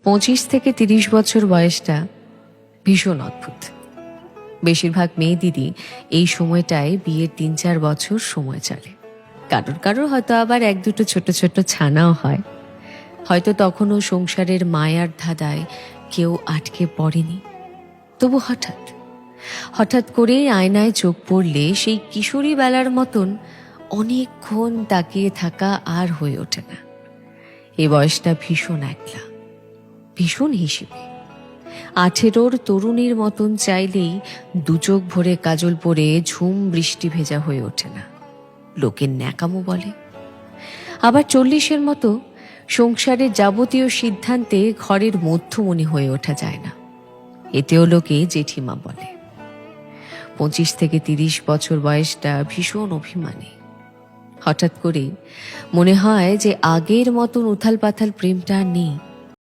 25 থেকে 30 বছর বয়সটা ভীষণ অদ্ভুত। বেশিরভাগ মেয়ে দিদি এই সময়টায় বিয়ের 3-4 বছর সময় চলে। কারোর কারোর হয়তো আবার 1-2 ছোট ছোট ছানাও হয়। হয়তো তখনও সংসারের মায়ার ধাঁধায় কেউ আটকে পড়েনি। তবু হঠাৎ করে আয়নায় চোখ পড়লে সেই কিশোরী বেলার মতন অনেকক্ষণ তাকিয়ে থাকা আর হয়ে ওঠে না। এ বয়সটা ভীষণ একলা, ভীষণ হিসেবে। 18-র তরুণীর মতন চাইলেই দুচোখ ভরে কাজল পরে ঝুম বৃষ্টি ভেজা হয়ে ওঠে না। লোকের ন্যাকামো বলে। আবার 40-এর মতো সংসারের যাবতীয় সিদ্ধান্তে ঘরের মধ্যমণি হয়ে ওঠা যায় না। এতেও লোকে জেঠিমা বলে। 25 থেকে 30 বছর বয়সটা ভীষণ অভিমানী। হঠাৎ করেই মনে হয় যে আগের মতন উথাল পাথাল প্রেমটা আর নেই।